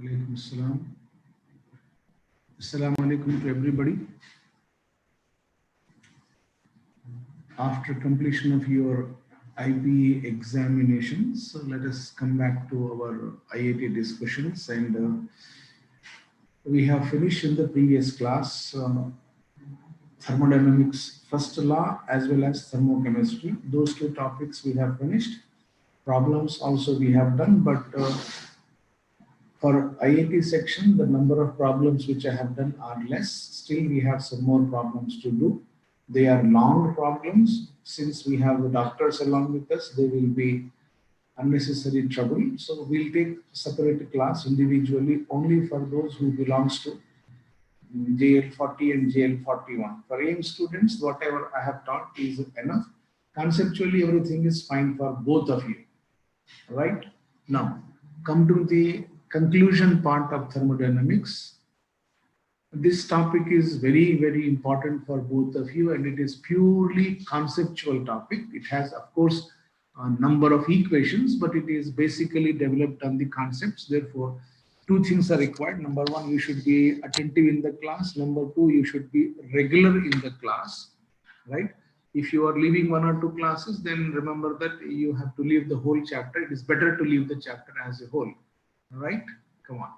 Alaikum Assalam. Assalamu alaikum to everybody. After completion of your IPE examinations, so let us come back to our IIT discussions, and we have finished in the previous class thermodynamics first law as well as thermochemistry. Those two topics we have finished. Problems also we have done, but for IIT section, the number of problems which I have done are less. Still, we have some more problems to do. They are long problems. Since we have the doctors along with us, they will be unnecessary trouble. So we'll take separate class individually only for those who belongs to JL40 and JL41. For AM students, whatever I have taught is enough. Conceptually, everything is fine for both of you. Right? Now, come to the conclusion part of thermodynamics. This topic is very, very important for both of you, and it is purely conceptual topic. It has, of course, a number of equations, but it is basically developed on the concepts. Therefore, two things are required. Number one, you should be attentive in the class. Number two, you should be regular in the class, right? If you are leaving one or two classes, then remember that you have to leave the whole chapter. It is better to leave the chapter as a whole, right? Come on.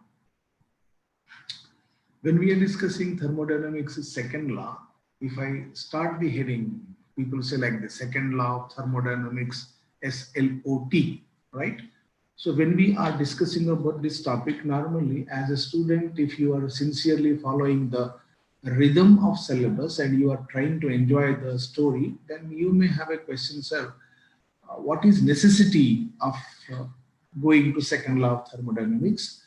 When we are discussing thermodynamics' second law, if I start the heading, people say like the second law of thermodynamics, SLOT, right? So when we are discussing about this topic, normally as a student, if you are sincerely following the rhythm of syllabus and you are trying to enjoy the story, then you may have a question, sir, what is necessity of going to second law of thermodynamics?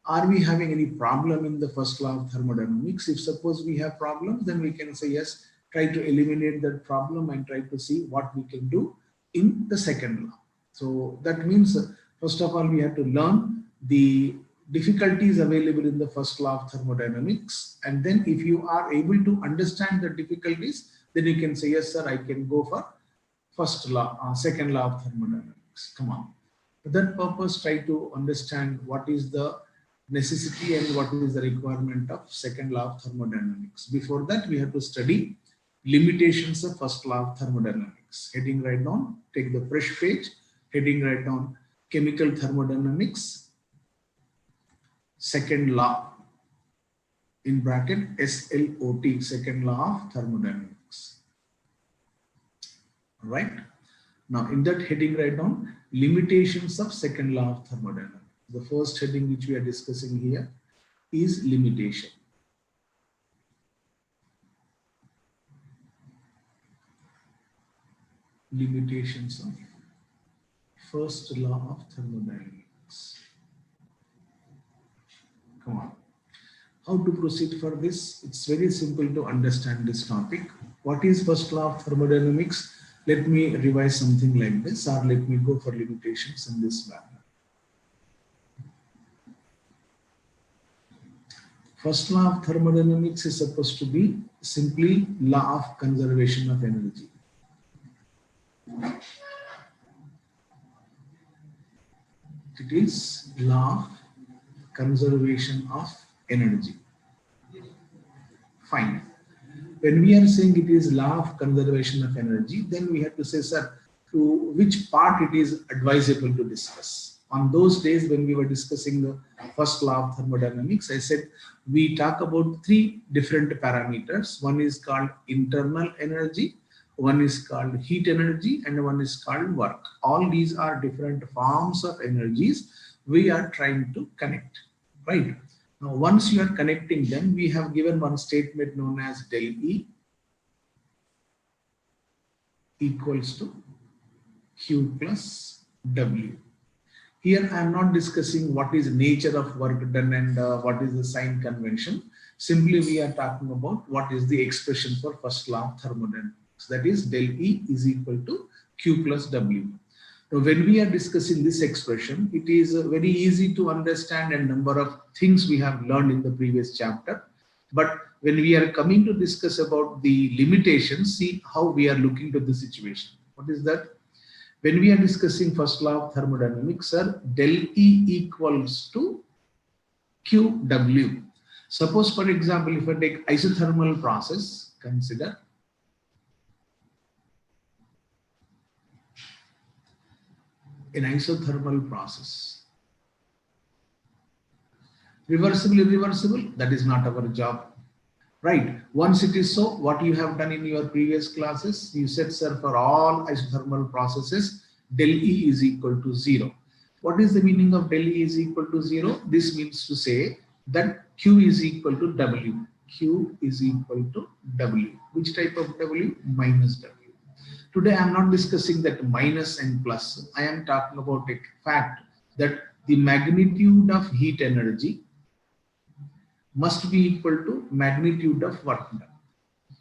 Are we having any problem in the first law of thermodynamics? If suppose we have problems, then we can say yes, try to eliminate that problem and try to see what we can do in the second law. So that means, first of all, we have to learn the difficulties available in the first law of thermodynamics. And then if you are able to understand the difficulties, then you can say, yes, sir, I can go for first law, second law of thermodynamics. Come on. For that purpose, try to understand what is the necessity and what is the requirement of second law of thermodynamics. Before that, we have to study limitations of first law of thermodynamics. Heading right down, take the fresh page, heading right down, chemical thermodynamics, second law, in bracket SLOT, second law of thermodynamics. All right. Now, in that heading right down, limitations of second law of thermodynamics. The first heading which we are discussing here is limitation. Limitations of first law of thermodynamics. Come on. How to proceed for this? It's very simple to understand this topic. What is first law of thermodynamics? Let me revise something like this, or let me go for limitations in this manner. First law of thermodynamics is supposed to be simply law of conservation of energy. It is law of conservation of energy. Fine. When we are saying it is law of conservation of energy, then we have to say, sir, to which part it is advisable to discuss. On those days when we were discussing the first law of thermodynamics, I said we talk about three different parameters. One is called internal energy, one is called heat energy, and one is called work. All these are different forms of energies we are trying to connect, right? Now, once you are connecting them, we have given one statement known as del E equals to Q plus W. Here I am not discussing what is nature of work done and what is the sign convention. Simply we are talking about what is the expression for first law of thermodynamics. That is del E is equal to Q plus W. Now when we are discussing this expression, it is very easy to understand a number of things we have learned in the previous chapter. But when we are coming to discuss about the limitations, see how we are looking to the situation. What is that? When we are discussing first law of thermodynamics, sir, del E equals to QW. Suppose, for example, if I take isothermal process, consider an isothermal process. Reversible, irreversible, that is not our job. Right. Once it is so, what you have done in your previous classes, you said, sir, for all isothermal processes, del E is equal to 0. What is the meaning of del E is equal to 0? This means to say that Q is equal to W. Q is equal to W. Which type of W? Minus W. Today, I am not discussing that minus and plus. I am talking about a fact that the magnitude of heat energy must be equal to magnitude of work done.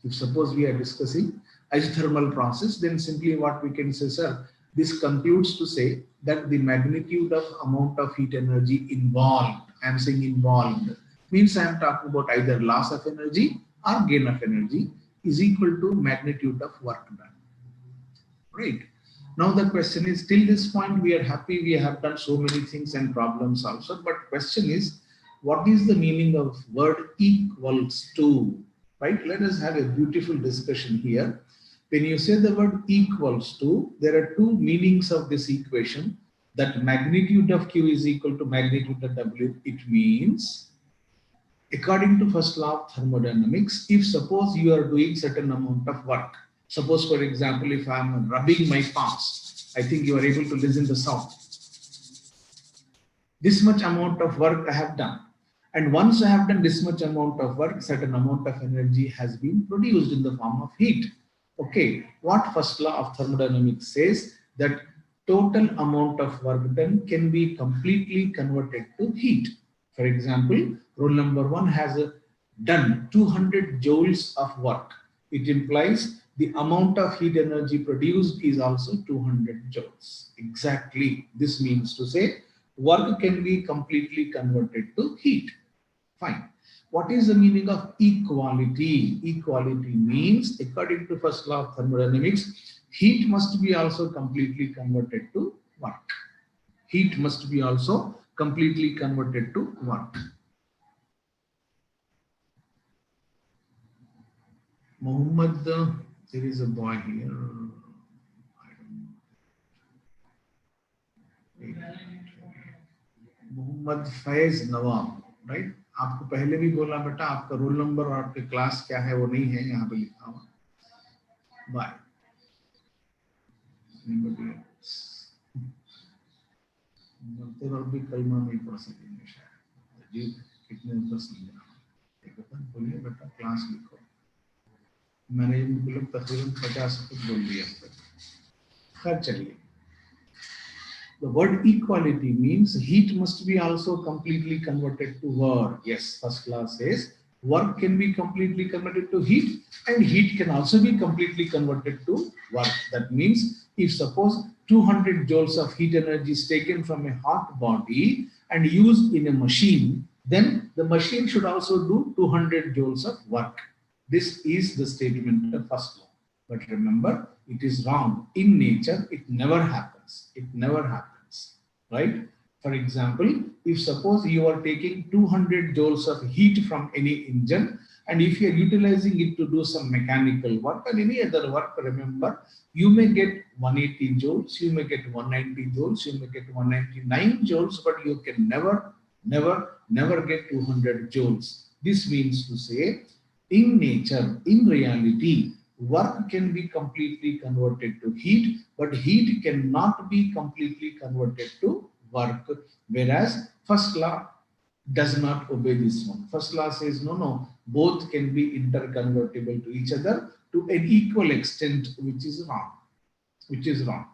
If suppose we are discussing isothermal process, then simply what we can say, sir, this concludes to say that the magnitude of amount of heat energy involved, I am saying involved, means I am talking about either loss of energy or gain of energy is equal to magnitude of work done. Right. Now the question is, till this point we are happy, we have done so many things and problems also, but question is, what is the meaning of word equals to? Right? Let us have a beautiful discussion here. When you say the word equals to, there are two meanings of this equation. That magnitude of Q is equal to magnitude of W. It means, according to first law of thermodynamics, if suppose you are doing certain amount of work, suppose for example, if I am rubbing my palms, I think you are able to listen the sound. This much amount of work I have done. And once I have done this much amount of work, certain amount of energy has been produced in the form of heat. Okay, what first law of thermodynamics says that total amount of work done can be completely converted to heat. For example, rule number 1 has done 200 joules of work. It implies the amount of heat energy produced is also 200 joules. Exactly. This means to say work can be completely converted to heat. Fine. What is the meaning of equality? Equality means, according to first law of thermodynamics, heat must be also completely converted to work. Heat must be also completely converted to work. Muhammad, there is a boy here. Muhammad Faiz Nawab, right? आपको पहले भी बोला बेटा, आपका roll number और आपके class क्या है वो नहीं है यहाँ पे लिखा हुआ. बाय. मरते वक्त भी कलमा नहीं पढ़ सकेंगे शायद. जी कितने प्रश्न बोलिए बेटा, क्लास लिखो. मैंने मतलब तकरीबन 50 कुछ बोल दिया अब तक. खैर चलिए. The word equality means heat must be also completely converted to work. Yes, first law says work can be completely converted to heat, and heat can also be completely converted to work. That means if suppose 200 joules of heat energy is taken from a hot body and used in a machine, then the machine should also do 200 joules of work. This is the statement of first law. But remember, it is wrong. In nature, it never happens. It never happens, right? For example, if suppose you are taking 200 joules of heat from any engine, and if you are utilizing it to do some mechanical work or any other work, remember, you may get 180 joules, you may get 190 joules, you may get 199 joules, but you can never get 200 joules. This means to say, in nature, in reality, work can be completely converted to heat, but heat cannot be completely converted to work. Whereas first law does not obey this one. First law says no, both can be interconvertible to each other to an equal extent, which is wrong.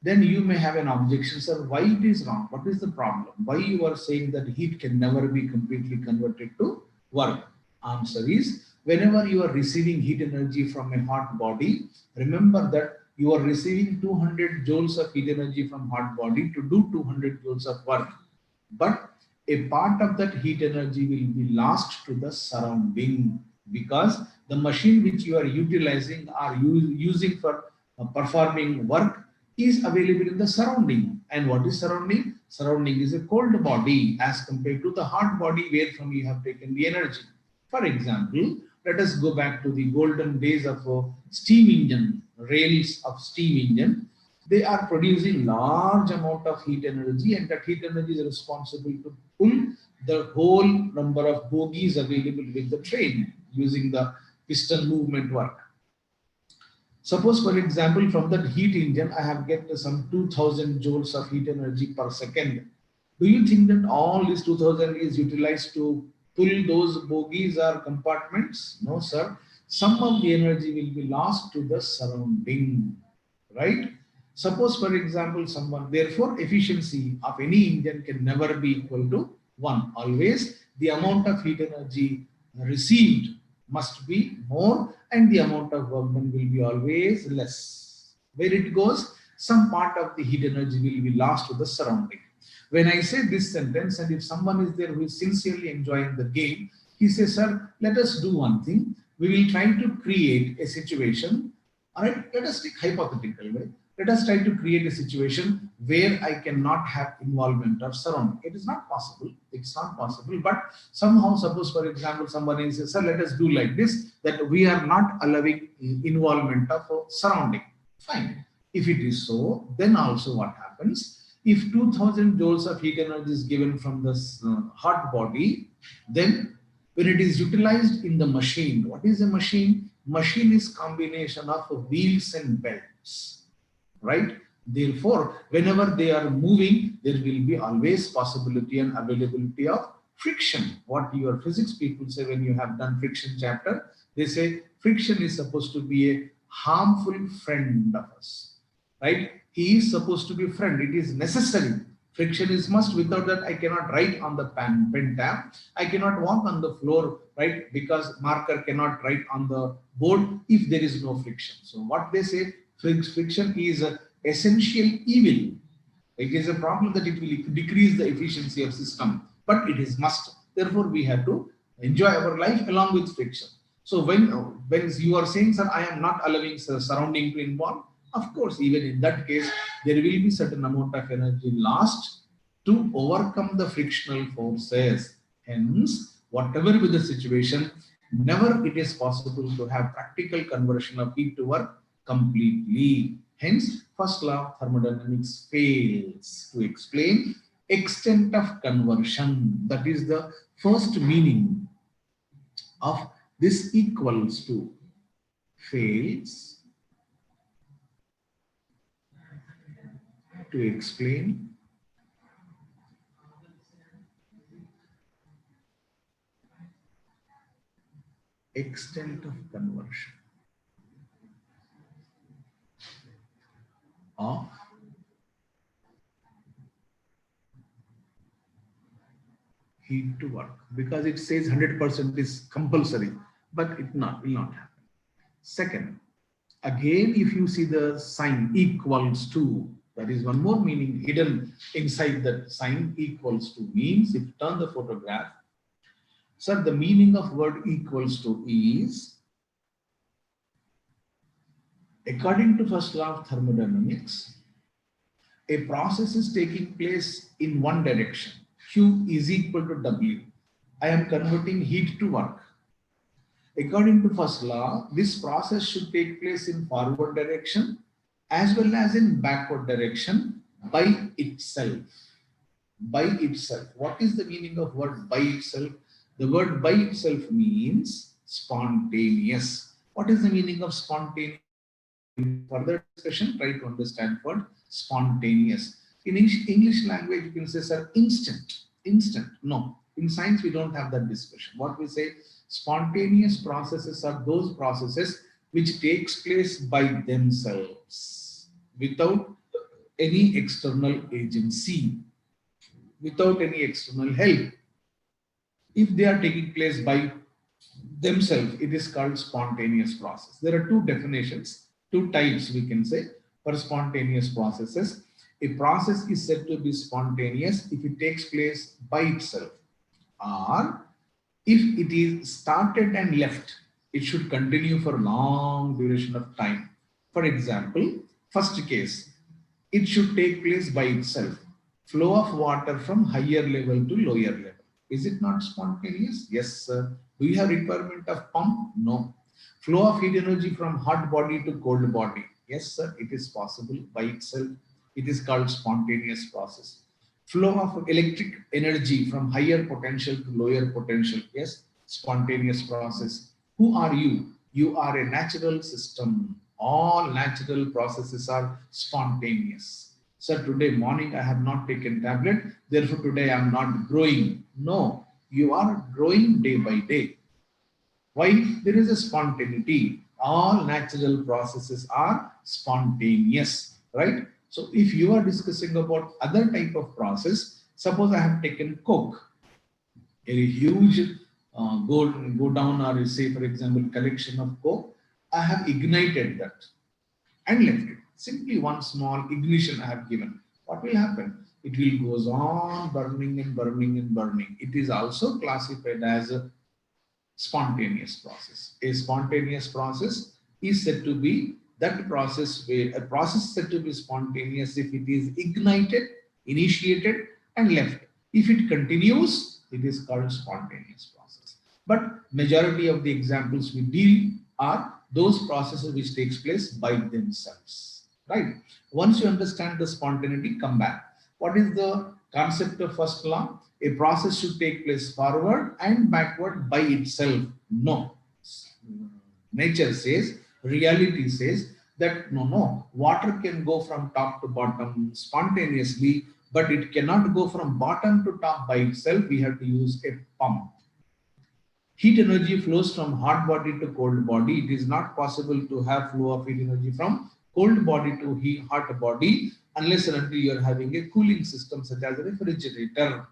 Then you may have an objection, sir, why it is wrong? What is the problem? Why you are saying that heat can never be completely converted to work? Answer is, whenever you are receiving heat energy from a hot body, remember that you are receiving 200 joules of heat energy from hot body to do 200 joules of work. But a part of that heat energy will be lost to the surrounding, because the machine which you are utilizing or using for performing work is available in the surrounding. And what is surrounding? Surrounding is a cold body as compared to the hot body where from you have taken the energy. For example, let us go back to the golden days of a steam engine, rails of steam engine. They are producing large amount of heat energy, and that heat energy is responsible to pull the whole number of bogies available with the train using the piston movement work. Suppose, for example, from that heat engine, I have get some 2000 joules of heat energy per second. Do you think that all this 2000 is utilized to pull those bogies or compartments? No, sir. Some of the energy will be lost to the surrounding, right? Suppose, for example, someone, therefore, efficiency of any engine can never be equal to 1. Always the amount of heat energy received must be more and the amount of work done will be always less. Where it goes, some part of the heat energy will be lost to the surrounding. When I say this sentence, and if someone is there who is sincerely enjoying the game, he says, sir, let us do one thing. We will try to create a situation. All right, let us take hypothetical way. Let us try to create a situation where I cannot have involvement of surrounding. It is not possible. It's not possible. But somehow, suppose, for example, someone says, sir, let us do like this, that we are not allowing involvement of surrounding. Fine. If it is so, then also what happens? If 2000 joules of heat energy is given from this hot body, then when it is utilized in the machine, what is a machine? Machine is combination of wheels and belts, right? Therefore, whenever they are moving, there will be always possibility and availability of friction. What your physics people say when you have done friction chapter, they say friction is supposed to be a harmful friend of us, right? He is supposed to be a friend. It is necessary. Friction is must. Without that, I cannot write on the pen tab. I cannot walk on the floor, right? Because marker cannot write on the board if there is no friction. So what they say, friction is an essential evil. It is a problem that it will decrease the efficiency of system, but it is must. Therefore, we have to enjoy our life along with friction. So when you are saying, sir, I am not allowing surrounding to involve, of course, even in that case, there will be certain amount of energy lost to overcome the frictional forces. Hence, whatever be the situation, never it is possible to have practical conversion of heat to work completely. Hence, first law of thermodynamics fails to explain extent of conversion. That is the first meaning of this equals to. Fails to explain extent of conversion of heat to work, because it says 100% is compulsory, but it will not happen. Second, again, if you see the sign equals to, that is one more meaning hidden inside that sign. Equals to means, if you turn the photograph, sir, the meaning of word equals to is, according to first law of thermodynamics, a process is taking place in one direction. Q is equal to W. I am converting heat to work. According to first law, this process should take place in forward direction as well as in backward direction by itself. By itself. What is the meaning of word by itself? The word by itself means spontaneous. What is the meaning of spontaneous? Further discussion, try to understand what spontaneous. In English language, you can say, sir, instant. Instant. No. In science, we don't have that discussion. What we say, spontaneous processes are those processes which takes place by themselves without any external agency, without any external help. If they are taking place by themselves, it is called spontaneous process. There are two definitions, two types we can say for spontaneous processes. A process is said to be spontaneous if it takes place by itself, or if it is started and left, it should continue for long duration of time. For example, first case, it should take place by itself. Flow of water from higher level to lower level. Is it not spontaneous? Yes, sir. Do you have requirement of pump? No. Flow of heat energy from hot body to cold body. Yes, sir. It is possible by itself. It is called spontaneous process. Flow of electric energy from higher potential to lower potential. Yes, spontaneous process. Who are you? You are a natural system. All natural processes are spontaneous. Sir, today morning I have not taken tablet, therefore today I am not growing. No, you are growing day by day. Why? There is a spontaneity. All natural processes are spontaneous, right? So if you are discussing about other type of process, suppose I have taken Coke, a huge go down, or you say for example collection of Coke, I have ignited that and left it. Simply one small ignition I have given. What will happen? It will goes on burning and burning and burning. It is also classified as a spontaneous process. A spontaneous process is said to be that process where a process said to be spontaneous if it is ignited, initiated, and left. If it continues, it is called spontaneous process. But majority of the examples we deal are those processes which takes place by themselves. Right? Once you understand the spontaneity, come back. What is the concept of first law? A process should take place forward and backward by itself. No. Nature says, reality says that no, water can go from top to bottom spontaneously, but it cannot go from bottom to top by itself. We have to use a pump. Heat energy flows from hot body to cold body. It is not possible to have flow of heat energy from cold body to hot body unless and until you are having a cooling system such as a refrigerator,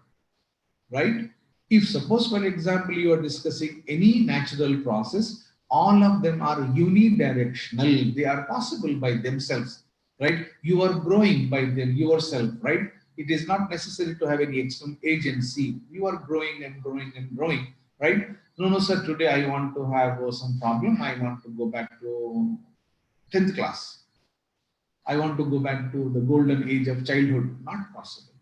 right? If suppose for example you are discussing any natural process, all of them are unidirectional. They are possible by themselves, right? You are growing by them yourself, right? It is not necessary to have any external agency. You are growing and growing and growing, right? No, sir, today I want to have some problem. I want to go back to 10th class. I want to go back to the golden age of childhood. Not possible.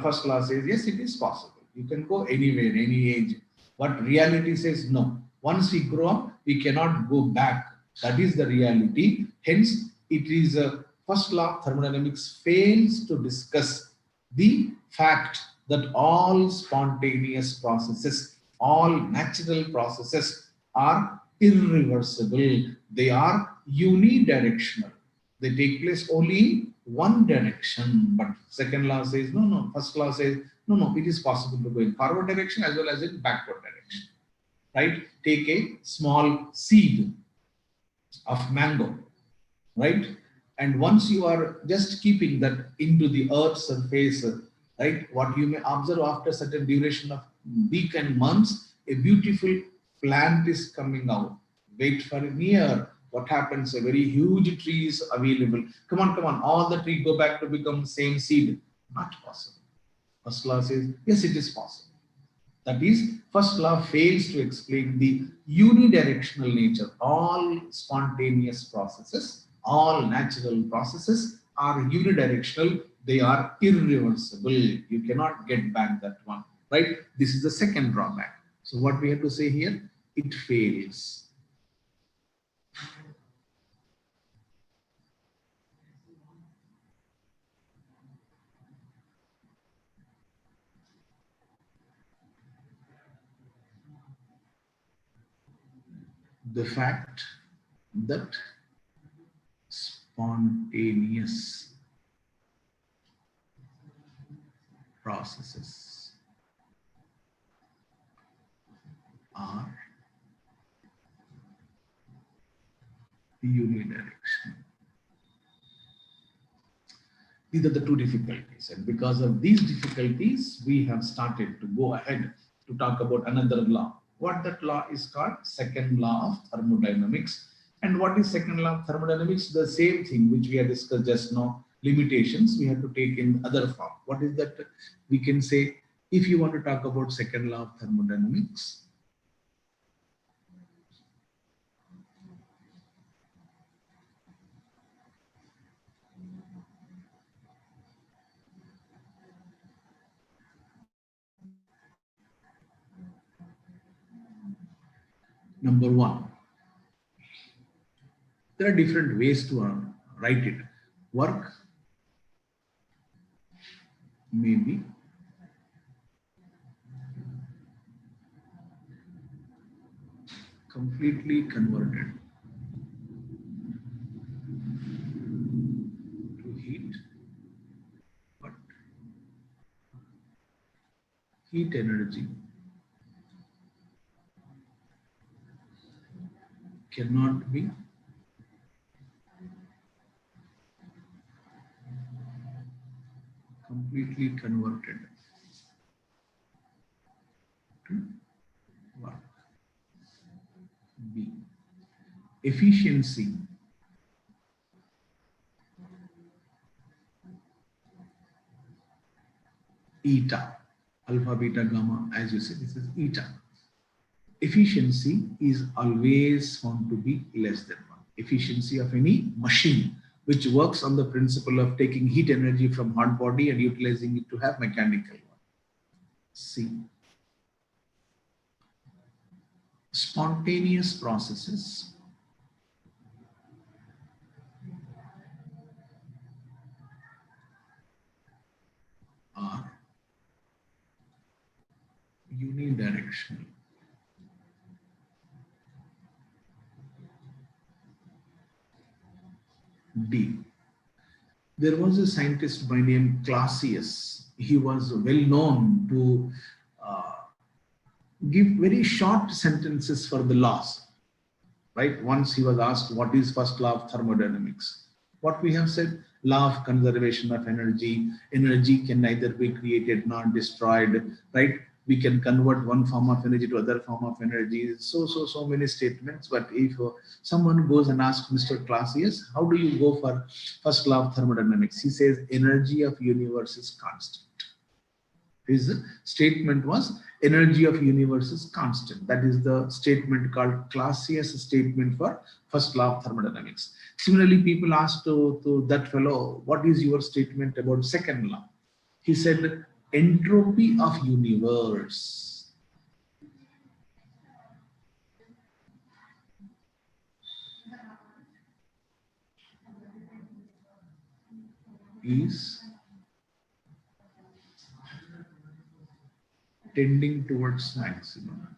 First law says, yes, it is possible. You can go anywhere, any age. But reality says no. Once we grow up, we cannot go back. That is the reality. Hence, it is a first law of thermodynamics fails to discuss the fact that all spontaneous processes, all natural processes are irreversible. They are unidirectional. They take place only in one direction. But second law says no. First law says no. It is possible to go in forward direction as well as in backward direction. Right? Take a small seed of mango, right? And once you are just keeping that into the earth's surface, right? What you may observe after certain duration of week and months, a beautiful plant is coming out. Wait for a year. What happens? A very huge tree is available. Come on. All the tree go back to become same seed. Not possible. First law says, yes, it is possible. That is, first law fails to explain the unidirectional nature. All spontaneous processes, all natural processes are unidirectional. They are irreversible. You cannot get back that one, right? This is the second drawback. So what we have to say here, it fails. The fact that spontaneous processes are unidirectional. These are the two difficulties, and because of these difficulties, we have started to go ahead to talk about another law. What that law is called? Second law of thermodynamics. And what is second law of thermodynamics? The same thing which we have discussed just now. Limitations we have to take in other form. What is that? We can say, if you want to talk about second law of thermodynamics, Number one, there are different ways to write it. Work may be completely converted to heat, but heat energy cannot be completely converted to work. B. Efficiency eta, alpha, beta, gamma, as you say, this is eta. Efficiency is always found to be less than 1. Efficiency of any machine which works on the principle of taking heat energy from hot body and utilizing it to have mechanical one. C. Spontaneous processes are unidirectional. D. There was a scientist by name Clausius. He was well known to give very short sentences for the laws. Right? Once he was asked, what is first law of thermodynamics? What we have said, law of conservation of energy. Energy can neither be created nor destroyed, right? We can convert one form of energy to other form of energy. So many statements. But if someone goes and asks Mr. Clausius, how do you go for first law of thermodynamics? He says, energy of universe is constant. His statement was energy of universe is constant. That is the statement called Clausius statement for first law of thermodynamics. Similarly, people asked to that fellow, what is your statement about second law? He said, entropy of universe is tending towards maximum.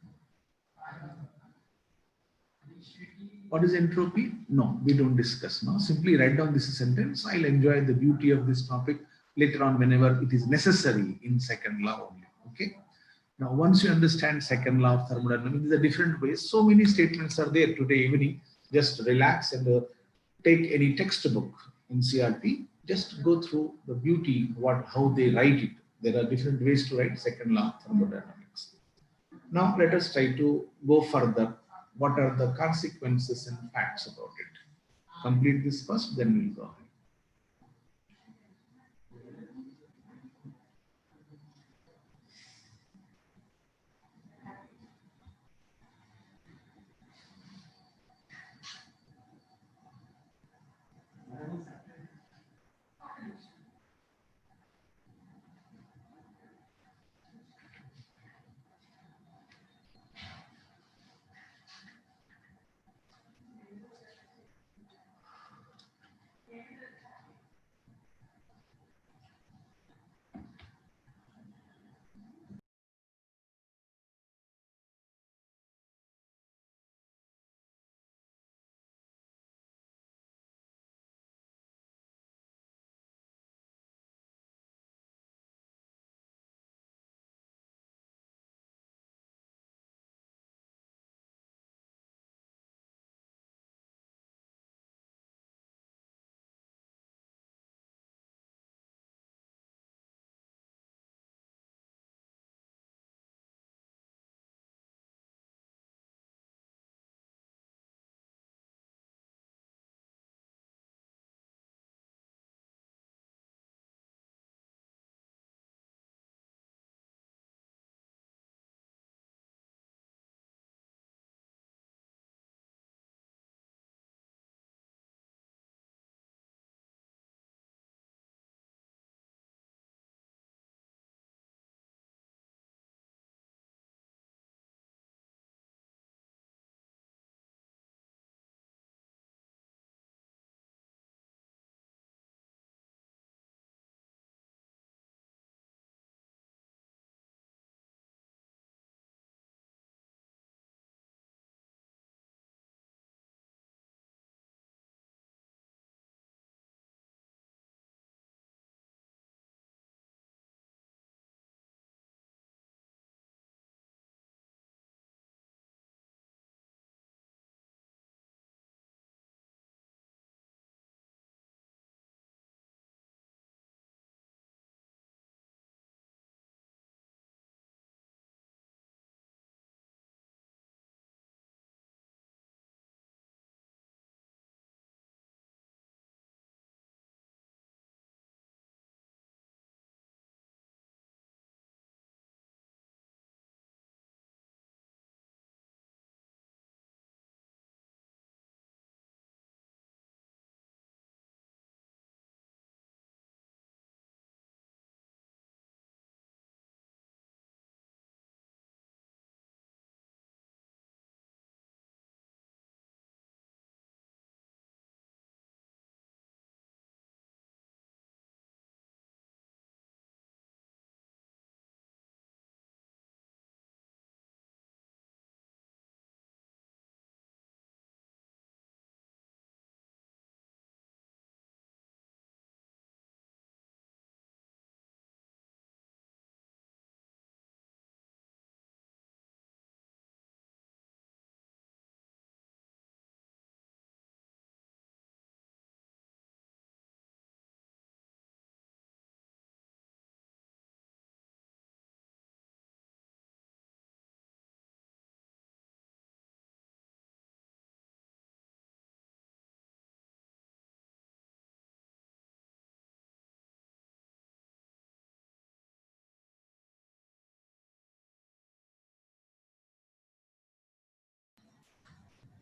What is entropy? No, we don't discuss now. Simply write down this sentence. I'll enjoy the beauty of this topic later on whenever it is necessary in second law only. Okay. Now, once you understand second law of thermodynamics, there are different ways. So many statements are there today evening. Just relax and take any textbook in CRT. Just go through the beauty, how they write it. There are different ways to write second law of thermodynamics. Now, let us try to go further. What are the consequences and facts about it? Complete this first, then we'll go ahead.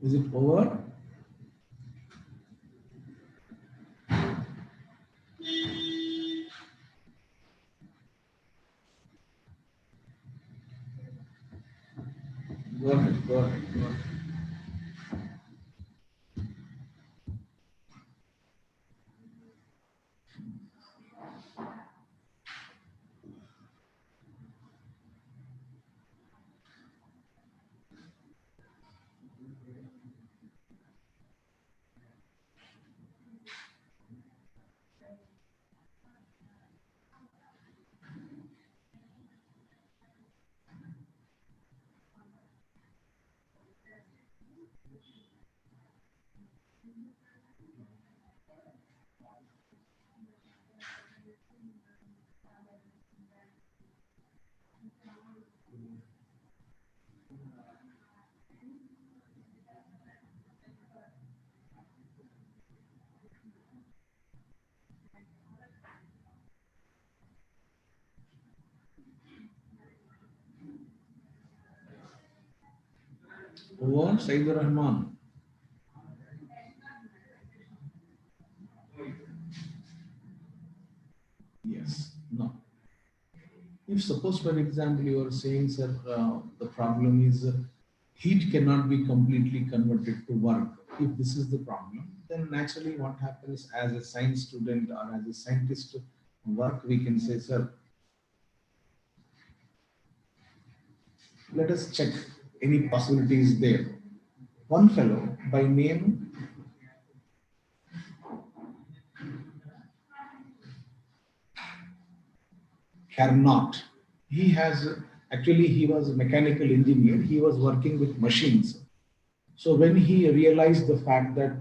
Is it over? Go ahead, go ahead, go ahead. Over, Sayyid Rahman. Yes, no. If suppose, for example, you are saying, sir, the problem is heat cannot be completely converted to work. If this is the problem, then naturally what happens as a science student or as a scientist work, we can say, sir, let us check any possibilities there. One fellow by name Carnot, he has actually he was a mechanical engineer. He was working with machines. So when he realized the fact that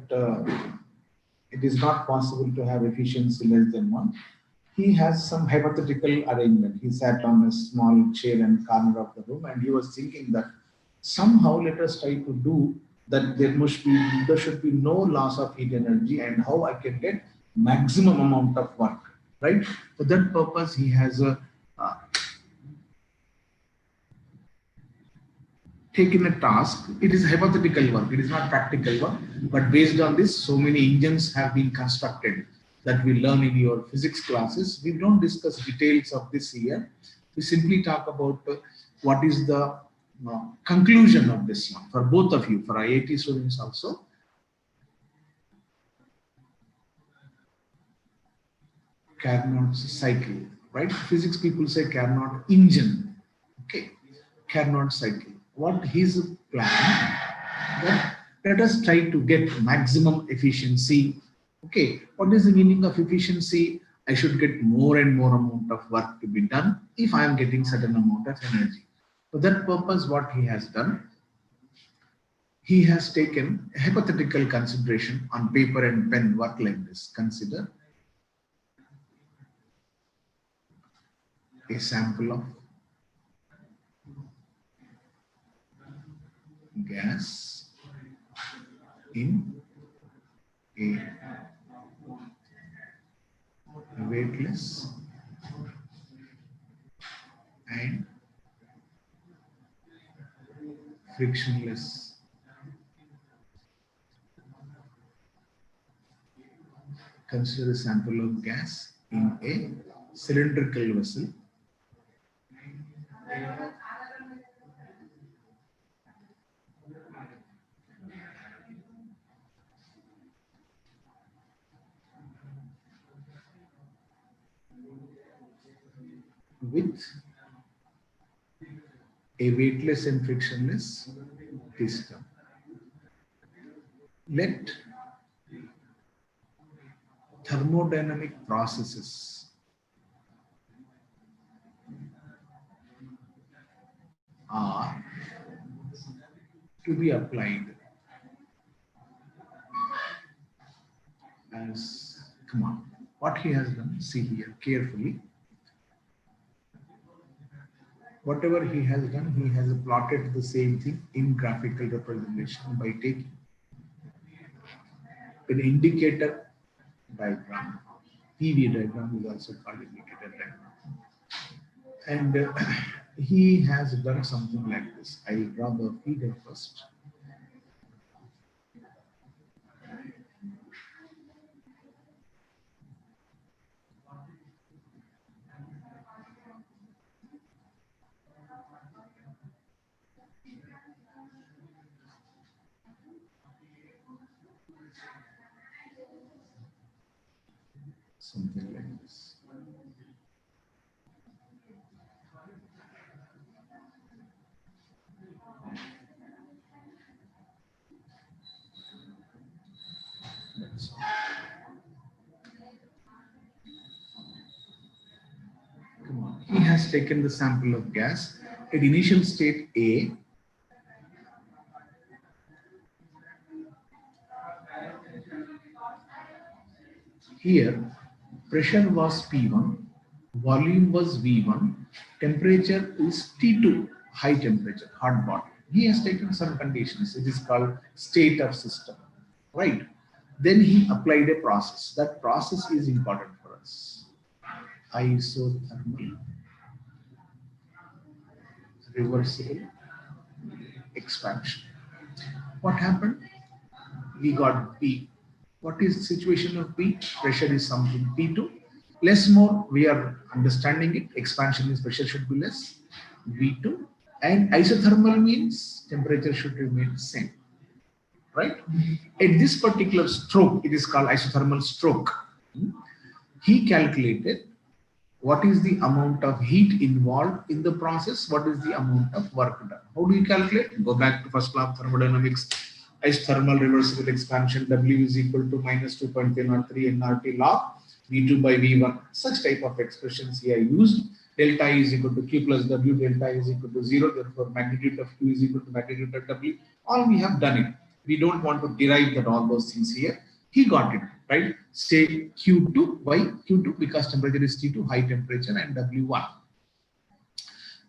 it is not possible to have efficiency less than one, he has some hypothetical arrangement. He sat on a small chair in corner of the room and he was thinking that somehow let us try to do that there should be no loss of heat energy and how I can get maximum amount of work, right? For that purpose, he has uh, taken a task. It is hypothetical work, it is not practical work, but based on this, so many engines have been constructed that we learn in your physics classes. We don't discuss details of this here. We simply talk about what is the conclusion of this one for both of you, for IIT students also. Carnot's cycle, right? Physics people say Carnot engine. Okay, Carnot cycle. What his plan? That let us try to get maximum efficiency. Okay, what is the meaning of efficiency? I should get more and more amount of work to be done if I am getting certain amount of energy. For that purpose, what he has done, he has taken a hypothetical consideration on paper and pen work like this. Consider a sample of gas in a weightless and frictionless. Consider a sample of gas in a cylindrical vessel with a weightless and frictionless system. Let thermodynamic processes are to be applied as, come on, what he has done, see here carefully. Whatever he has done, he has plotted the same thing in graphical representation by taking an indicator diagram. PV diagram is also called indicator diagram. And he has done something like this. I will draw the figure first. something like this. That's all. Come on. He has taken the sample of gas at initial state A. Here, pressure was P1, volume was V1, temperature is T2, high temperature, hot bottom. He has taken some conditions. It is called state of system, right? Then he applied a process. That process is important for us. Isothermal reversible expansion. What happened? We got P. What is the situation of P? Pressure is something P2. Less more, we are understanding it. Expansion is pressure should be less. V2. And isothermal means temperature should remain same. Right? At this particular stroke, it is called isothermal stroke. He calculated what is the amount of heat involved in the process, what is the amount of work done. How do you calculate? Go back to first law of thermodynamics. Isothermal reversible expansion, W is equal to minus 2.303 nRT log V2 by V1. Such type of expressions here used. Delta is equal to Q plus W, delta is equal to 0, therefore magnitude of Q is equal to magnitude of W. All we have done it. We don't want to derive that all those things here. He got it, right? Say Q2 by Q2 because temperature is T2, high temperature, and W1.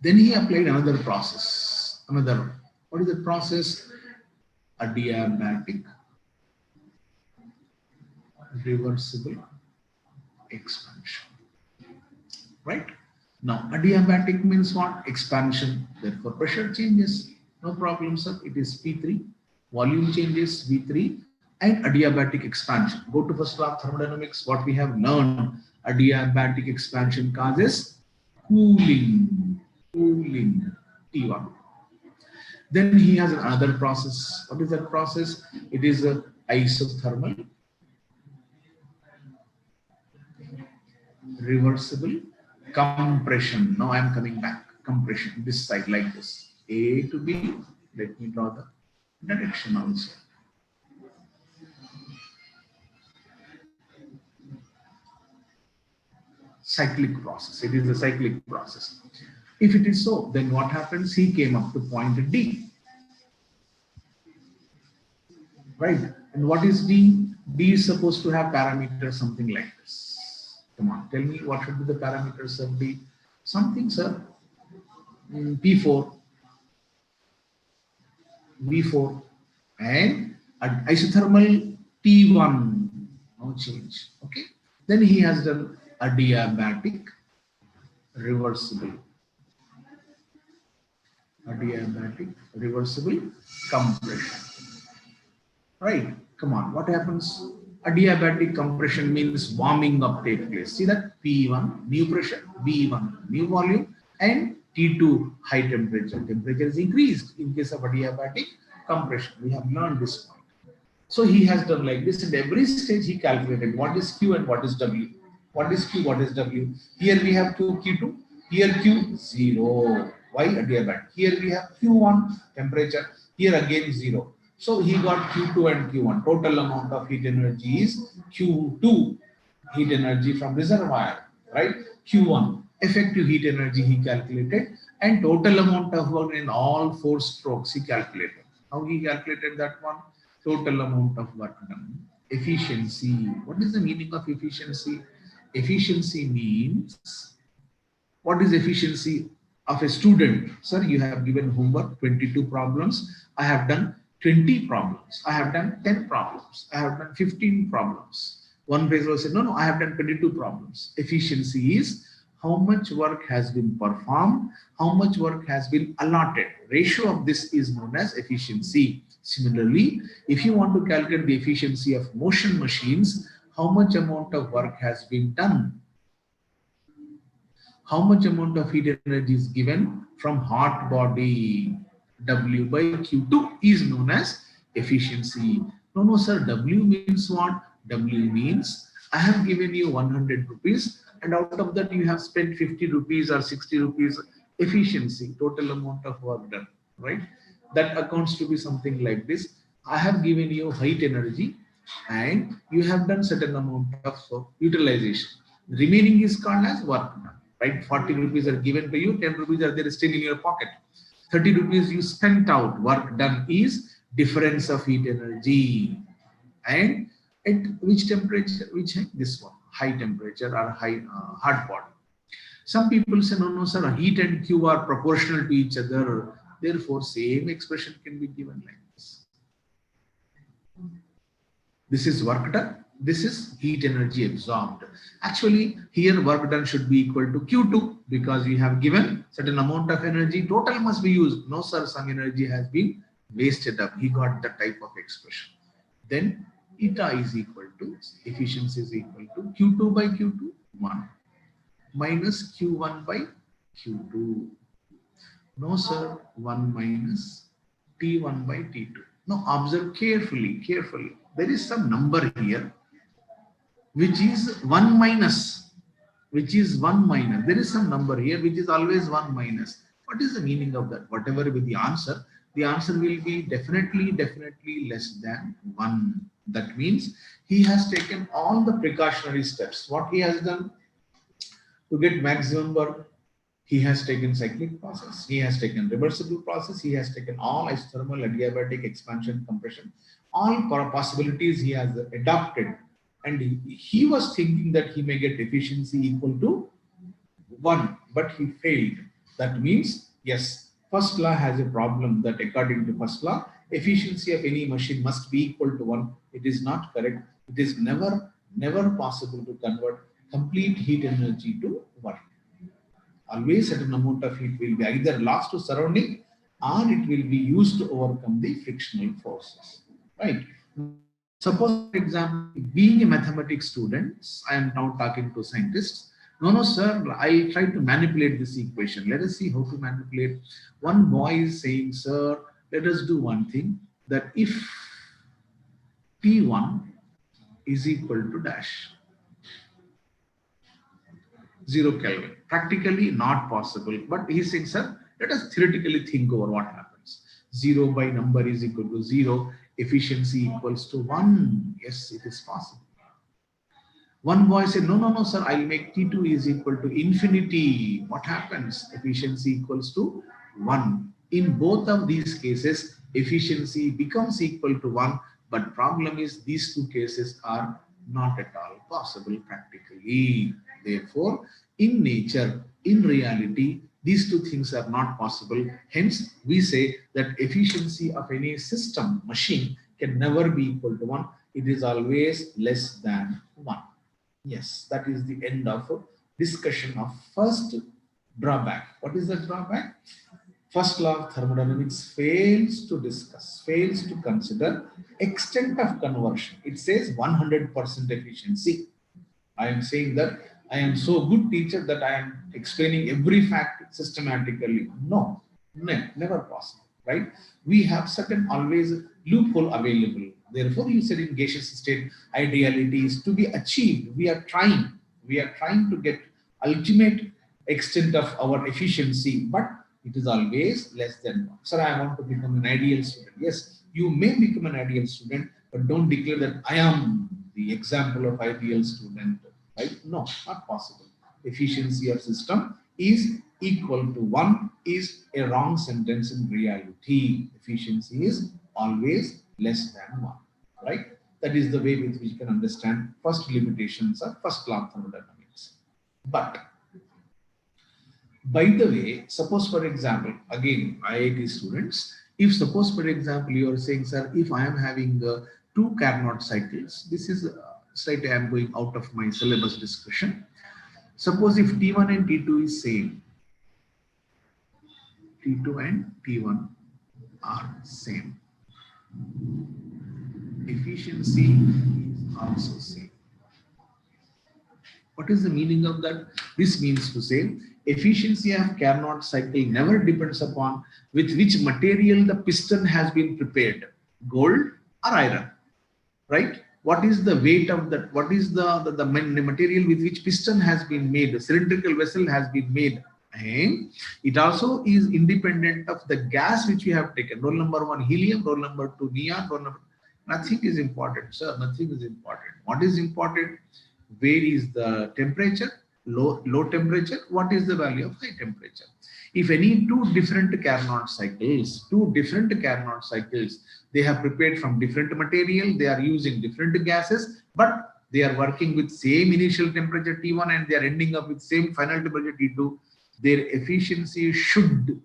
Then he applied another process. What is the process? Adiabatic reversible expansion. Right? Now, adiabatic means what? Expansion. Therefore, pressure changes. No problem, sir. It is P3. Volume changes, V3. And adiabatic expansion. Go to first law of thermodynamics. What we have learned, adiabatic expansion causes cooling, T1. Then he has another process. What is that process? It is a isothermal reversible compression. Now I am coming back. Compression, this side like this. A to B. Let me draw the direction also. Cyclic process. It is a cyclic process. If it is so, then what happens? He came up to point D. Right? And what is D? D is supposed to have parameters something like this. Come on, tell me what should be the parameters of D? Something, sir. P4, V4, and isothermal T1. No change. Okay. Then he has done adiabatic reversible compression. Right? Come on, what happens? Adiabatic compression means warming up takes place. See that? P1, new pressure, V1, new volume, and T2, high temperature. Temperature is increased in case of adiabatic compression. We have learned this point. So he has done like this. In every stage, he calculated what is Q and what is W. What is Q, what is W? Here we have Q2, here Q, 0. Why? Adiabatic. Here we have Q1, temperature, here again 0. So he got Q2 and Q1. Total amount of heat energy is Q2, heat energy from reservoir, right? Q1, effective heat energy he calculated, and total amount of work in all 4 strokes he calculated. How he calculated that one? Total amount of work done. Efficiency. What is the meaning of efficiency? Efficiency means, what is efficiency of a student? Sir, you have given homework 22 problems. I have done 20 problems. I have done 10 problems. I have done 15 problems. One phase will say, no, I have done 22 problems. Efficiency is how much work has been performed, how much work has been allotted. Ratio of this is known as efficiency. Similarly, if you want to calculate the efficiency of motion machines, how much amount of work has been done? How much amount of heat energy is given from hot body? W by Q2 is known as efficiency. No, sir, W means what? W means I have given you 100 rupees, and out of that you have spent 50 rupees or 60 rupees efficiency, total amount of work done, right? That accounts to be something like this. I have given you height energy, and you have done certain amount of utilization. Remaining is called as work done, right? 40 rupees are given to you, 10 rupees are there still in your pocket. 30 rupees you spent out, work done is difference of heat energy. And at which temperature, which this one, high temperature or high hard pot. Some people say, no, no, sir, heat and Q are proportional to each other. Therefore, same expression can be given like this. This is work done. This is heat energy absorbed. Actually, here work done should be equal to Q2 because we have given certain amount of energy. Total must be used. No, sir, some energy has been wasted up. He got the type of expression. Then eta is equal to, efficiency is equal to Q2 by Q2, 1 minus Q1 by Q2. No, sir, 1 minus T1 by T2. Now, observe carefully, carefully. There is some number here, which is 1 minus, which is 1 minus. There is some number here, which is always 1 minus. What is the meaning of that? Whatever be the answer will be definitely less than 1. That means he has taken all the precautionary steps. What he has done to get maximum work, he has taken cyclic process, he has taken reversible process, he has taken all isothermal, adiabatic, expansion, compression, all possibilities he has adopted, and he was thinking that he may get efficiency equal to 1, but he failed. That means, yes, first law has a problem that according to first law, efficiency of any machine must be equal to 1. It is not correct. It is never possible to convert complete heat energy to work. Always certain amount of heat will be either lost to surrounding or it will be used to overcome the frictional forces, right? Suppose, for example, being a mathematics student, I am now talking to scientists. No, sir, I try to manipulate this equation. Let us see how to manipulate. One boy is saying, sir, let us do one thing, that if T1 is equal to dash 0 Kelvin. Practically not possible, but he saying, sir, let us theoretically think over what happens. 0 by number is equal to 0, efficiency equals to 1. Yes, it is possible. One boy said, no, sir, I'll make T2 is equal to infinity. What happens? Efficiency equals to 1. In both of these cases, efficiency becomes equal to 1, but problem is these two cases are not at all possible practically. Therefore, in nature, in reality, these two things are not possible. Hence, we say that efficiency of any system, machine, can never be equal to 1. It is always less than 1. Yes, that is the end of discussion of first drawback. What is the drawback? First law of thermodynamics fails to discuss, fails to consider extent of conversion. It says 100% efficiency. I am saying that I am so good teacher that I am explaining every fact systematically. No, never possible, right? We have certain always loophole available. Therefore, you said in gaseous state, ideality is to be achieved. We are trying to get ultimate extent of our efficiency, but it is always less than 1. Sir, I want to become an ideal student. Yes, you may become an ideal student, but don't declare that I am the example of ideal student, right? No, not possible. Efficiency of system is equal to 1 is a wrong sentence in reality. Efficiency is always less than 1, right? That is the way with which you can understand first limitations of first law of thermodynamics. But by the way, suppose for example, again, IIT students, if suppose for example, you are saying, sir, if I am having 2 Carnot cycles, this is slightly I am going out of my syllabus discussion. Suppose if T1 and T2 is same, T2 and T1 are same, efficiency is also same. What is the meaning of that? This means to say efficiency of Carnot cycle never depends upon with which material the piston has been prepared, gold or iron, right? what is the weight of that, what is the material with which piston has been made, the cylindrical vessel has been made, and it also is independent of the gas which we have taken. Roll number 1 helium, roll number 2 neon, roll number, nothing is important, sir, nothing is important. What is important? Where is the temperature, low temperature, what is the value of high temperature. If any two different Carnot cycles, they have prepared from different material, they are using different gases, but they are working with same initial temperature T1 and they are ending up with same final temperature T2, their efficiency should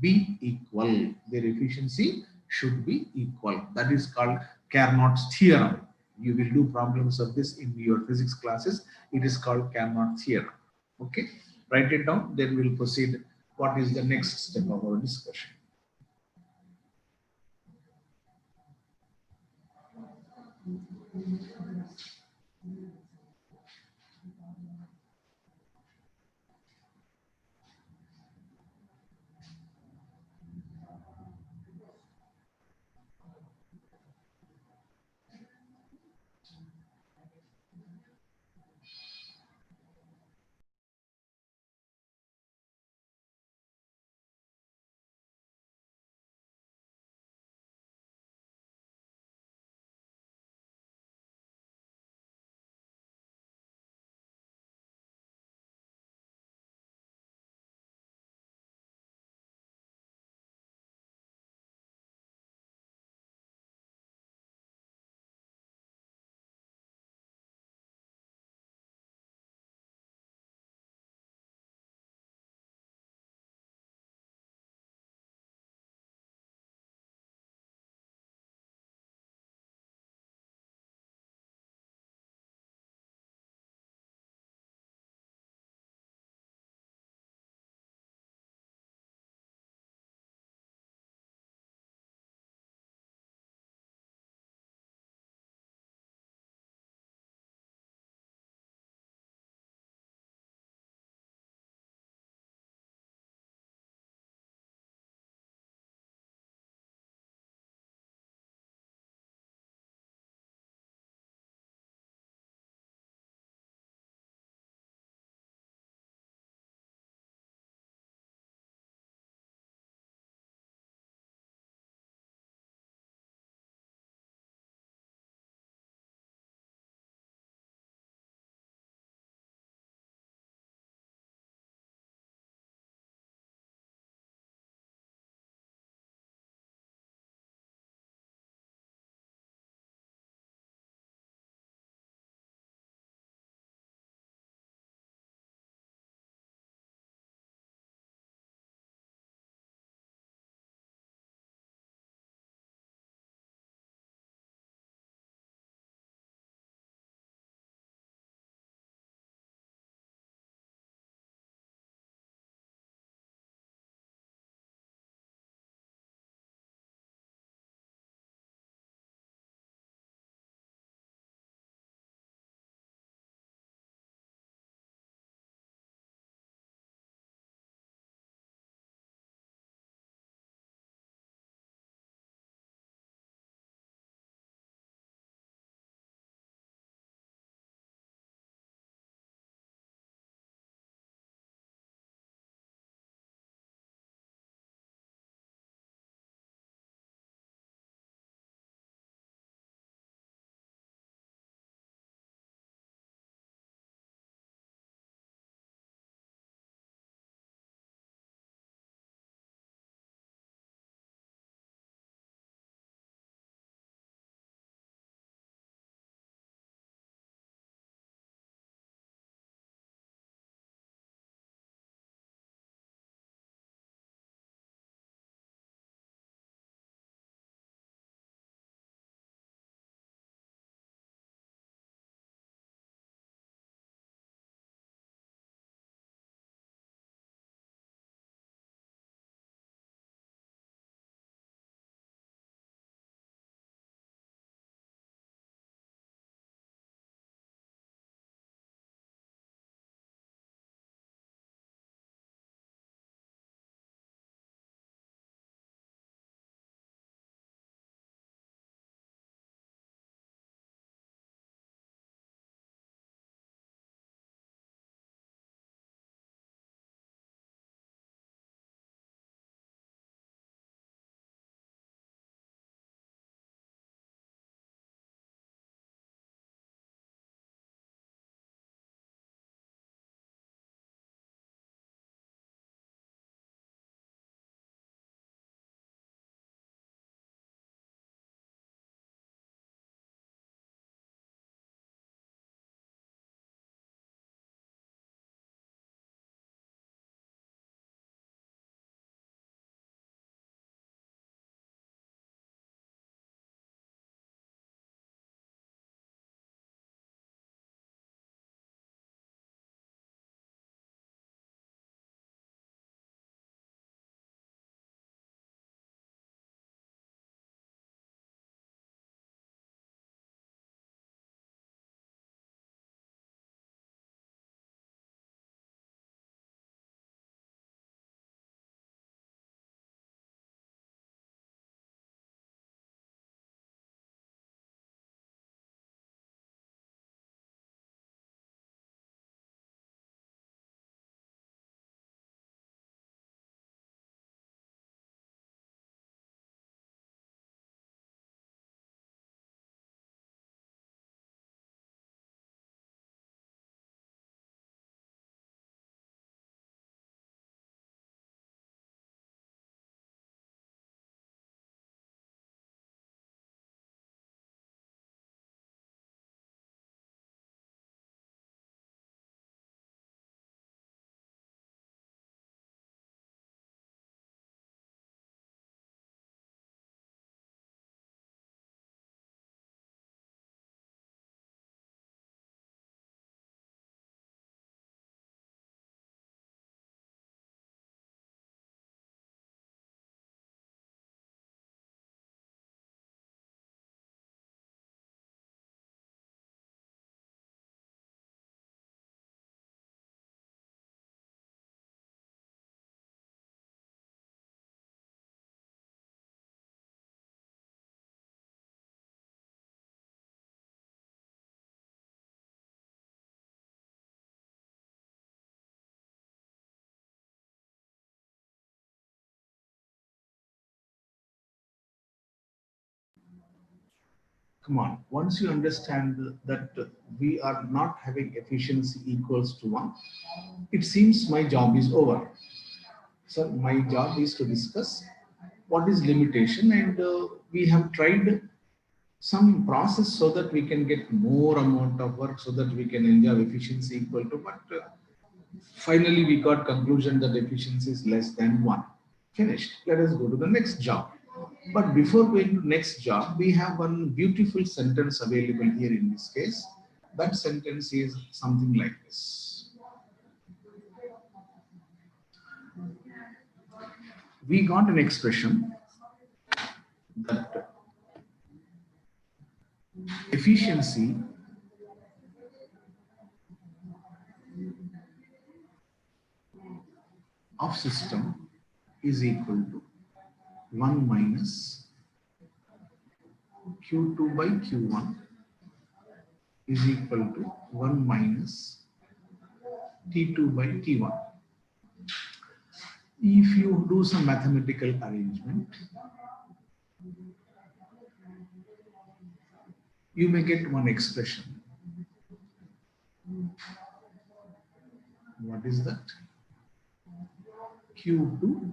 be equal. Their efficiency should be equal. That is called Carnot's theorem. You will do problems of this in your physics classes. It is called Carnot theorem. Okay, write it down. Then we'll proceed. What is the next step of our discussion? come on, once you understand that we are not having efficiency equals to 1, it seems my job is over. So my job is to discuss what is limitation, and we have tried some process so that we can get more amount of work so that we can enjoy efficiency equal to, but finally we got conclusion that efficiency is less than 1. Finished. Let us go to the next job. But before going to next job, we have one beautiful sentence available here in this case. That sentence is something like this. We got an expression that efficiency of system is equal to 1 minus Q2 by Q1 is equal to 1 minus T2 by T1. If you do some mathematical arrangement, you may get one expression. What is that? Q2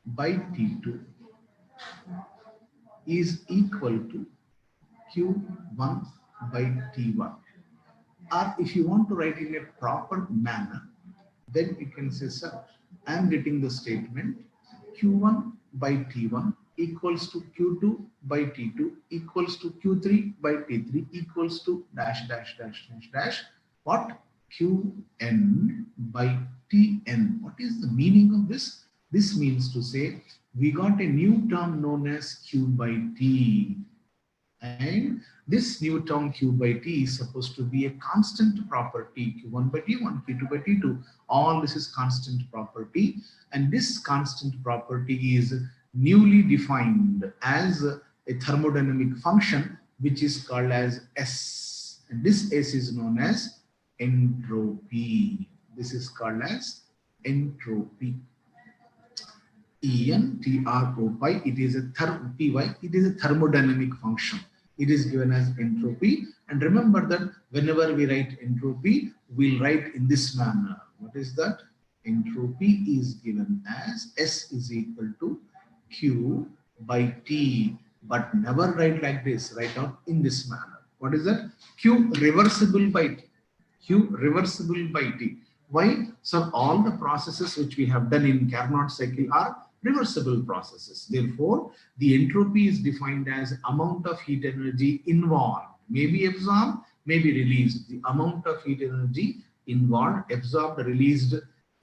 by T2 is equal to Q1 by T1. Or if you want to write in a proper manner, then you can say, sir, I am getting the statement Q1 by T1 equals to Q2 by T2 equals to Q3 by T3 equals to dash dash dash dash dash what? Qn by Tn. What is the meaning of this? This means to say we got a new term known as Q by T, and this new term Q by T is supposed to be a constant property. Q1 by T1, Q2 by T2, all this is constant property, and this constant property is newly defined as a thermodynamic function which is called as S, and this S is known as entropy. This is called as entropy. ENTROPY, it is a thermodynamic function. It is given as entropy, and remember that whenever we write entropy, we'll write in this manner. What is that? Entropy is given as S is equal to Q by T, but never write like this. Write out in this manner. What is that? Q reversible by T. Q reversible by T. Why? So all the processes which we have done in Carnot cycle are reversible processes. Therefore, the entropy is defined as amount of heat energy involved, may be absorbed, may be released. The amount of heat energy involved, absorbed, released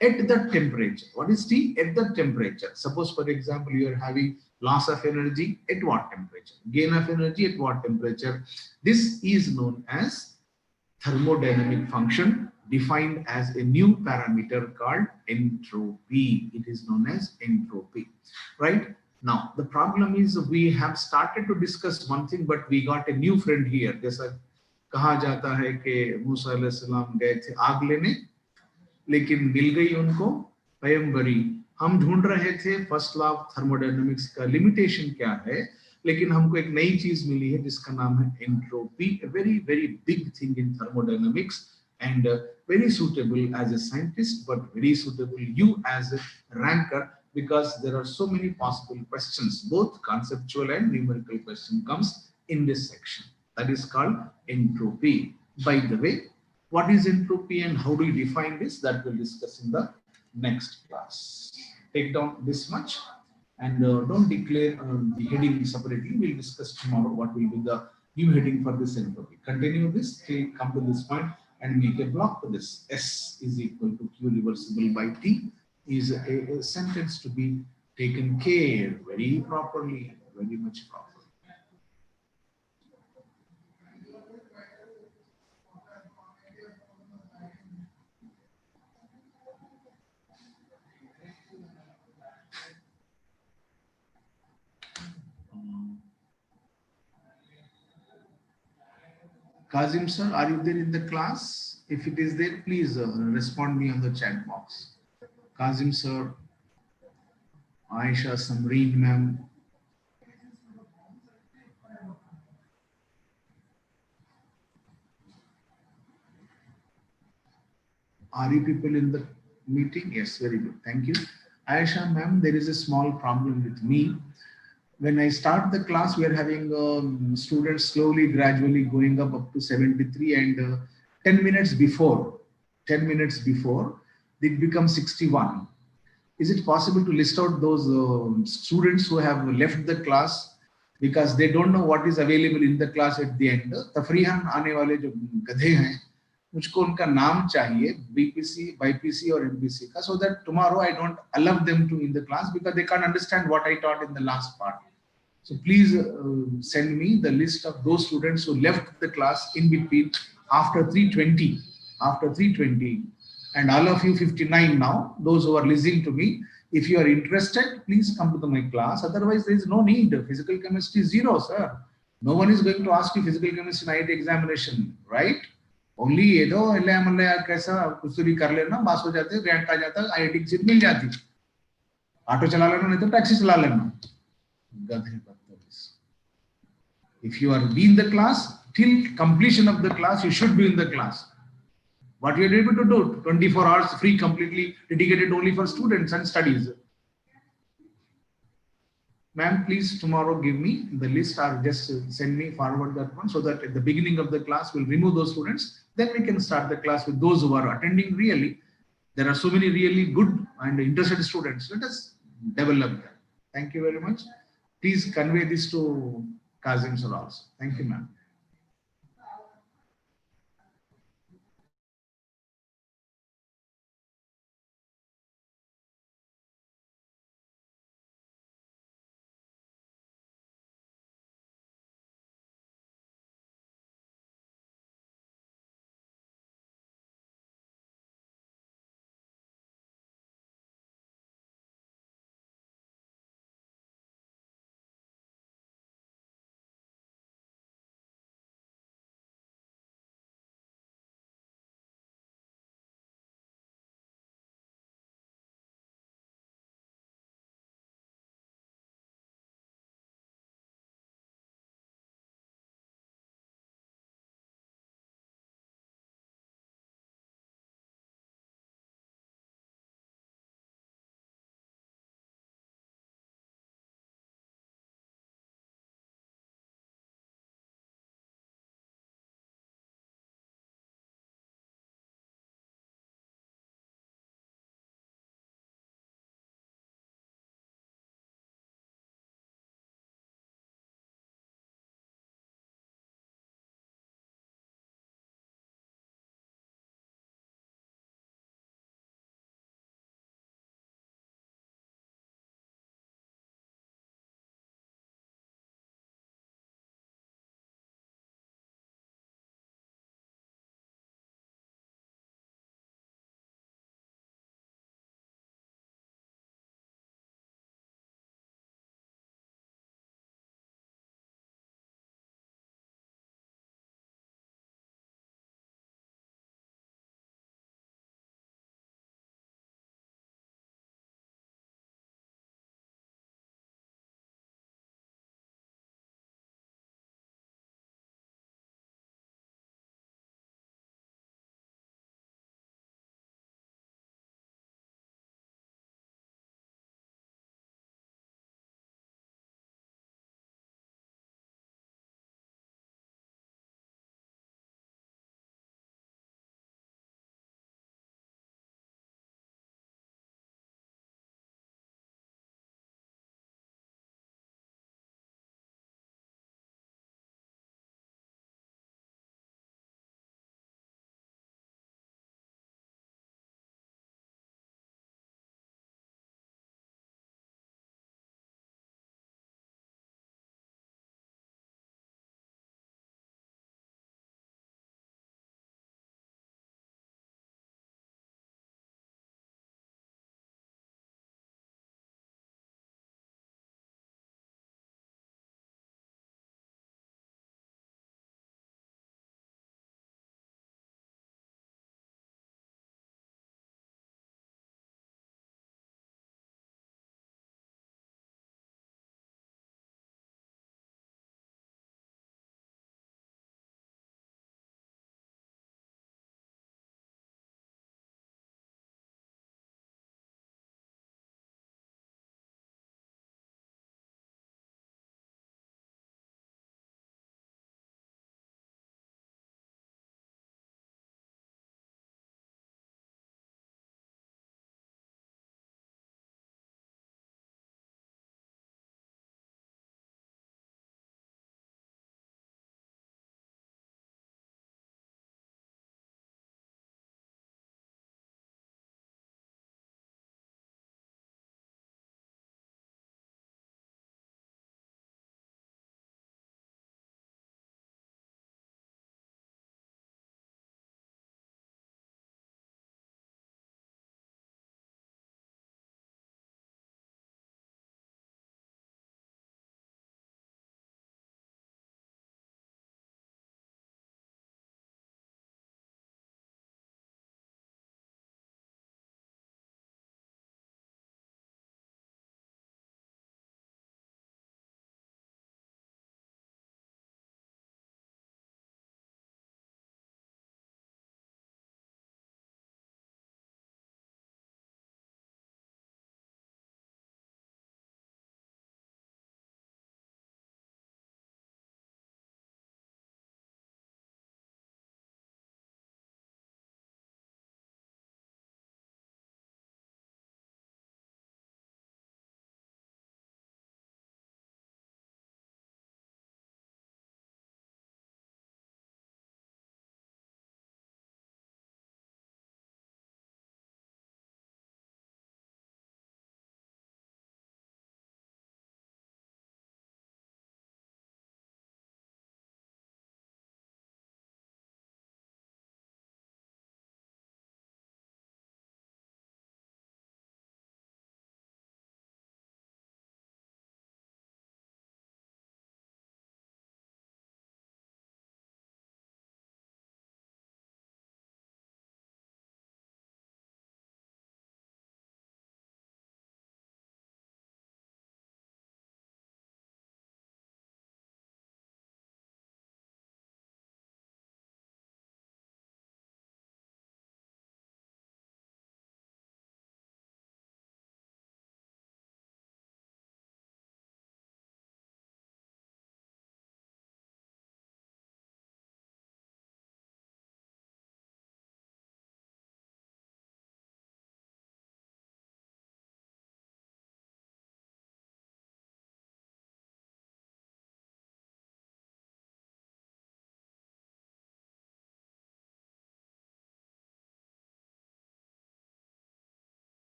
at that temperature. What is T? At that temperature. Suppose, for example, you are having loss of energy at what temperature? Gain of energy at what temperature? This is known as thermodynamic function, defined as a new parameter called entropy. It is known as entropy, right? Now, the problem is we have started to discuss one thing, but we got a new friend here. जैसा कहा जाता है कि मूसा अलैहिस्सलाम गए थे आग लेने, लेकिन मिल गई उनको पैगंबरी. हम ढूंढ रहे थे फर्स्ट लॉ ऑफ थर्मोडायनामिक्स का लिमिटेशन क्या है, लेकिन हमको एक नई चीज मिली है जिसका नाम है entropy. A very big thing in thermodynamics, and very suitable as a scientist, but very suitable you as a ranker, because there are so many possible questions, both conceptual and numerical question comes in this section. That is called entropy. By the way, what is entropy and how do you define this? That we'll discuss in the next class. Take down this much, and don't declare the heading separately. We'll discuss tomorrow what will be the new heading for this entropy. Continue this till come to this point and make a block to this. S is equal to Q reversible by T is a sentence to be taken care very properly, very much properly. Kazim sir, are you there in the class? If it is there, please respond me on the chat box. Kazim sir, Aisha, Samreen ma'am. Are you people in the meeting? Yes, very good. Thank you. Aisha ma'am, there is a small problem with me. When I start the class, we are having students slowly, gradually going up to 73, and 10 minutes before, 10 minutes before, it becomes 61. Is it possible to list out those students who have left the class because they don't know what is available in the class at the end? तफरीहन आने वाले जो गधे हैं, मुझको उनका नाम चाहिए BPC, BIPC और MPC का, so that tomorrow I don't allow them to in the class because they can't understand what I taught in the last part. So please send me the list of those students who left the class in between after 3:20, after 3:20. And all of you 59 now, those who are listening to me, if you are interested, please come to my class. Otherwise, there is no need. Physical chemistry is zero, sir. No one is going to ask you physical chemistry in IIT examination, right? Only ये दो कैसा कुछ कर लेना, पास हो जाते, rank आ जाता, IIT की सीट मिल जाती, ऑटो चला लेना, नहीं तो टैक्सी चला लेना. If you are in the class, till completion of the class, you should be in the class. What you are able to do, 24 hours free, completely dedicated only for students and studies. Ma'am, please tomorrow give me the list or just send me forward that one so that at the beginning of the class we'll remove those students. Then we can start the class with those who are attending really. There are so many really good and interested students. Let us develop that. Thank you very much. Please convey this to Kazim sir also. Thank you, ma'am.